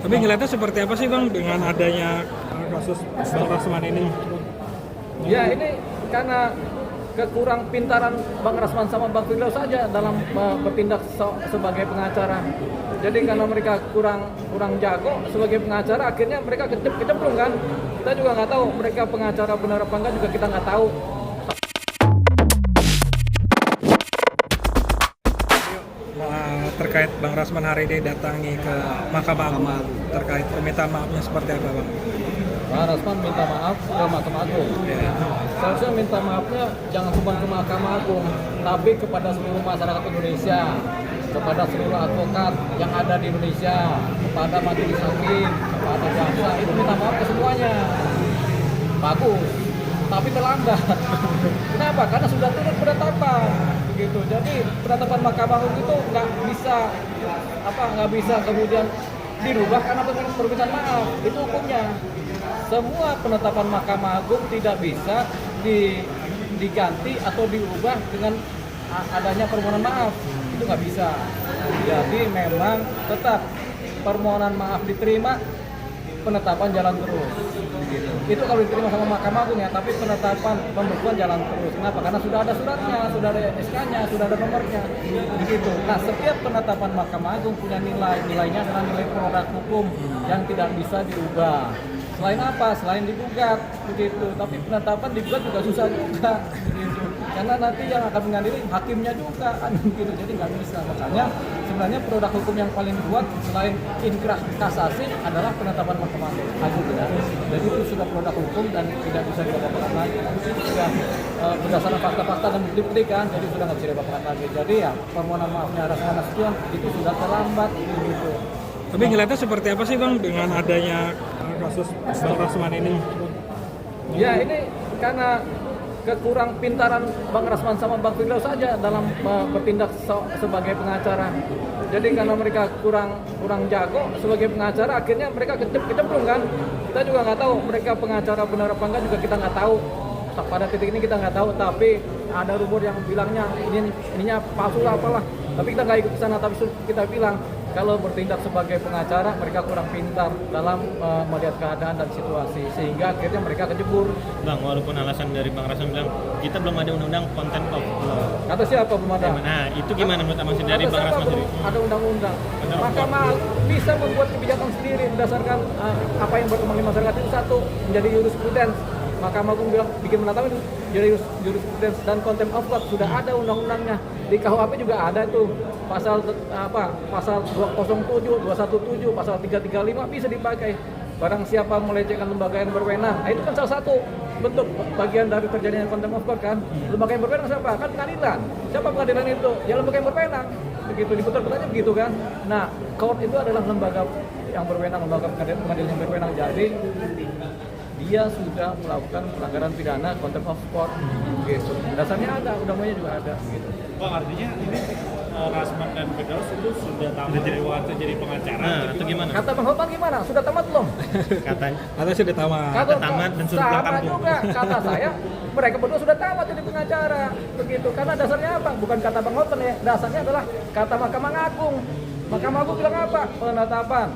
Tapi ngeliatnya seperti apa sih Bang dengan adanya kasus Bang Rasman ini? Ya ini karena kekurang pintaran Bang Rasman sama Bang Firdaus saja dalam bertindak sebagai pengacara. Jadi karena mereka kurang jago sebagai pengacara, akhirnya mereka kecemplung kan. Kita juga nggak tahu mereka pengacara benar apa enggak, juga kita nggak tahu. Terkait Bang Rasman hari ini datangi ke Mahkamah Agung terkait permintaan maafnya seperti apa Bang? Bang Rasman minta maaf ke Mahkamah Agung. Seharusnya minta maafnya jangan cuma ke Mahkamah Agung, tapi kepada seluruh masyarakat Indonesia, kepada seluruh advokat yang ada di Indonesia, kepada majelis hakim, kepada jaksa, itu minta maaf ke semuanya. Bagus, tapi terlambat. Kenapa? Karena sudah turun penetapan, begitu. Jadi penetapan Mahkamah Agung itu nggak bisa kemudian dirubah karena permintaan maaf. Itu hukumnya. Semua penetapan Mahkamah Agung tidak bisa diganti atau diubah dengan adanya permohonan maaf. Itu nggak bisa. Jadi memang tetap permohonan maaf diterima, penetapan jalan terus. Gitu. Itu kalau diterima sama Mahkamah Agung ya, tapi penetapan pembekuan jalan terus. Kenapa? Karena sudah ada suratnya, sudah ada SK-nya, sudah ada nomornya. Begitu. Nah, setiap penetapan Mahkamah Agung punya nilainya adalah nilai produk hukum yang tidak bisa diubah. Selain apa? Selain digugat, begitu. Tapi penetapan digugat juga susah juga, begitu. Karena nanti yang akan mengadili hakimnya juga, kan, gitu. Jadi nggak bisa. Makanya sebenarnya produk hukum yang paling kuat selain inkrah kasasi adalah penetapan Mahkamah Agung. Ya. Jadi itu sudah produk hukum dan tidak bisa dibatalkan lagi. Sudah berdasarkan fakta-fakta dan bukti-bukti kan, jadi sudah nggak bisa dibatalkan lagi. Jadi ya permohonan maafnya Rasman Nasution itu sudah terlambat, gitu. Tapi ngeliatnya seperti apa sih Bang dengan adanya kasus Bang Rasman ini? Ya ini karena kekurang pintaran Bang Rasman sama Bang Firdaus saja dalam bertindak sebagai pengacara. Jadi karena mereka kurang jago sebagai pengacara, akhirnya mereka kecemplung kan. Kita juga nggak tahu mereka pengacara benar apa enggak, juga kita nggak tahu. Pada titik ini kita nggak tahu, tapi ada rumor yang bilangnya ininya palsu lah apalah. Tapi kita nggak ikut ke sana, tapi kita bilang kalau bertindak sebagai pengacara mereka kurang pintar dalam melihat keadaan dan situasi, sehingga akhirnya mereka kejebur. Bang, walaupun alasan dari Bang Rasman bilang kita belum ada undang-undang content of law. Kata siapa belum ada? Nah, itu gimana menurut Abang dari Bang Rasman sendiri? Ada undang-undang. Mahkamah bisa membuat kebijakan sendiri berdasarkan apa yang berkembang di masyarakat. Itu satu, menjadi jurisprudens. Mahkamah Agung bilang bikin penetapan itu jadi jurisprudens dan contempt of court, sudah ada undang-undangnya. Di KUHP juga ada tuh pasal 207, 217, pasal 335 bisa dipakai. Barang siapa melecehkan lembaga yang berwenang. Nah, itu kan salah satu bentuk bagian dari terjadinya contempt of court kan. Lembaga yang berwenang siapa? Kan pengadilan. Siapa pengadilan itu? Ya lembaga yang berwenang. Begitu diputar-putarnya begitu kan. Nah, court itu adalah lembaga yang berwenang, lembaga pengadilan yang berwenang. Jadi dia sudah melakukan pelanggaran pidana contempt of court, gitu. Dasarnya ada, undang-undangnya juga ada, gitu. Bang, artinya ini Rasman dan Firdaus itu sudah tamat waktu jadi pengacara. Nah, atau gimana? Kata Bang Hotman gimana? Sudah tamat belum? Katanya Sudah tamat. tamat dan suruh pulang sama kampung. juga, kata saya, mereka berdua sudah tamat jadi pengacara, begitu. Karena dasarnya apa? Bukan kata Bang Hotman ya, dasarnya adalah kata Mahkamah Agung. Mahkamah Agung bilang apa? Penetapan.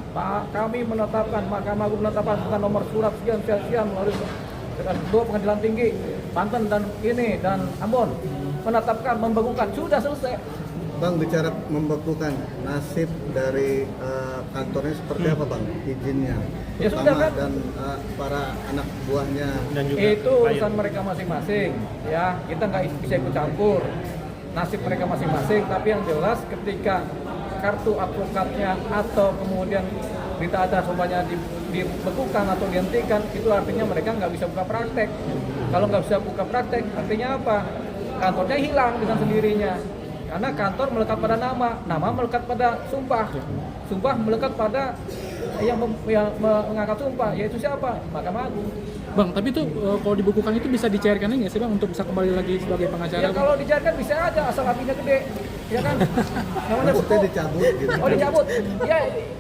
Kami menetapkan, Mahkamah Agung menetapkan dengan nomor surat sekian melalui dengan dua pengadilan tinggi, Banten dan Ambon, menetapkan, membekukan, sudah selesai. Bang, bicara membekukan, nasib dari kantornya seperti apa Bang? Izinnya, Ya sudah kan? dan para anak buahnya. Dan juga Itu urusan mereka masing-masing, ya kita nggak bisa ikut campur nasib mereka masing-masing. Tapi yang jelas ketika kartu advokatnya atau kemudian berita acara semuanya dibekukan atau dihentikan, itu artinya mereka nggak bisa buka praktek. Kalau nggak bisa buka praktek, artinya apa? Kantornya hilang dengan sendirinya. Karena kantor melekat pada nama melekat pada sumpah melekat pada yang mengangkat sumpah, yaitu siapa? Mahkamah Agung. Bang, tapi itu kalau dibukukan itu bisa dicairkan nggak sih Bang untuk bisa kembali lagi sebagai pengacara? Ya kalau dicairkan bisa aja asal apinya gede, ya kan? Namanya Buktinya dicabut gitu. Oh dicabut? Ya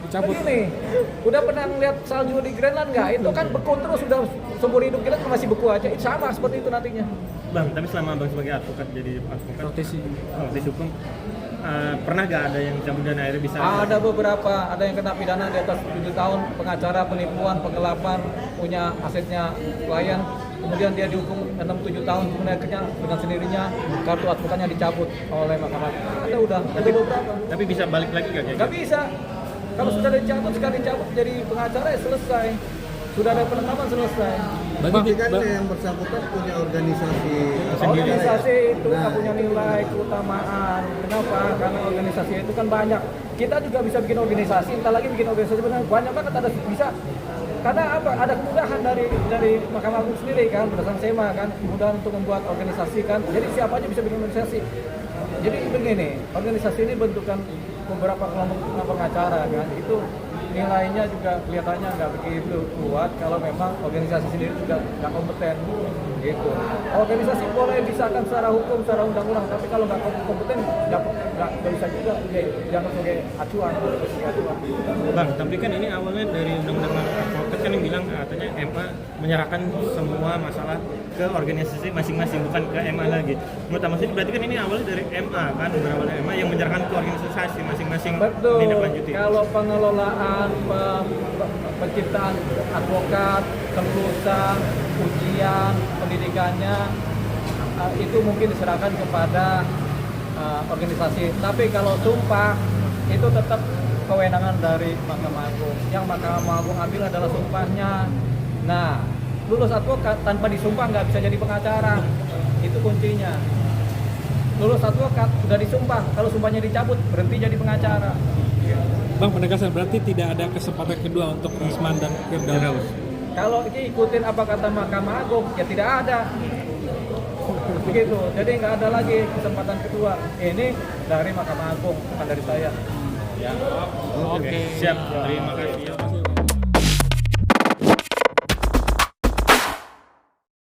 Dicabut. begini, udah pernah ngeliat salju di Greenland nggak? Itu kan beku terus, sudah seumur hidup kita masih beku aja. Itu sama seperti itu nantinya. Bang, tapi selama Bang sebagai advokat jadi advokat Praktisi. hukum, pernah gak ada yang cabut dan akhirnya bisa? Ada beberapa, ada yang kena pidana di atas 7 tahun, pengacara, penipuan, penggelapan, punya asetnya klien, kemudian dia dihukum 6-7 tahun, kemudian akhirnya dengan sendirinya kartu advokatnya dicabut oleh mahkamah. Ada udah, ada beberapa. Tapi bisa balik lagi gak? Nggak bisa. Kalau sudah dicabut, sekali dicabut jadi pengacara ya selesai. Sudah ada penetapan selesai. Tapi kan yang bersangkutan punya organisasi sendiri. Organisasi itu Nah, nggak punya nilai keutamaan. Kenapa? Karena organisasi itu kan banyak. Kita juga bisa bikin organisasi, entah lagi bikin organisasi benar banyak banget ada bisa. Karena apa? Ada kemudahan dari Mahkamah Agung sendiri kan, berdasarkan SEMA kan, kemudahan untuk membuat organisasi kan. Jadi siapa aja bisa bikin organisasi. Jadi begini, organisasi ini bentukan beberapa kelompok pengacara kan, itu nilainya juga kelihatannya nggak begitu kuat kalau memang organisasi sendiri juga nggak kompeten gitu. Organisasi boleh disahkan secara hukum, secara undang-undang, tapi kalau nggak kompeten nggak bisa juga jangan sebagai acuan. Bang, tapi kan ini awalnya dari undang-undang advokat kan yang bilang katanya MA menyerahkan semua masalah ke organisasi masing-masing, bukan ke MA lagi. Menurut Mas ini berarti kan ini awalnya dari MA kan, berawal dari MA yang menyerahkan ke organisasi masing-masing. Betul. Menindaklanjuti. Kalau pengelolaan penciptaan advokat, kelulusan, ujian, pendidikannya itu mungkin diserahkan kepada organisasi. Tapi kalau sumpah itu tetap kewenangan dari Mahkamah Agung. Yang Mahkamah Agung ambil adalah sumpahnya. Nah, lulus advokat tanpa disumpah nggak bisa jadi pengacara. Itu kuncinya. Lulus advokat sudah disumpah, kalau sumpahnya dicabut berhenti jadi pengacara. Bang, penegasan berarti tidak ada kesempatan kedua untuk Rasman dan Firdaus. Kalau ikutin apa kata Mahkamah Agung, ya tidak ada. Begitu, jadi nggak ada lagi kesempatan kedua. Ini dari Mahkamah Agung, bukan dari saya. Oke. Siap. Terima kasih.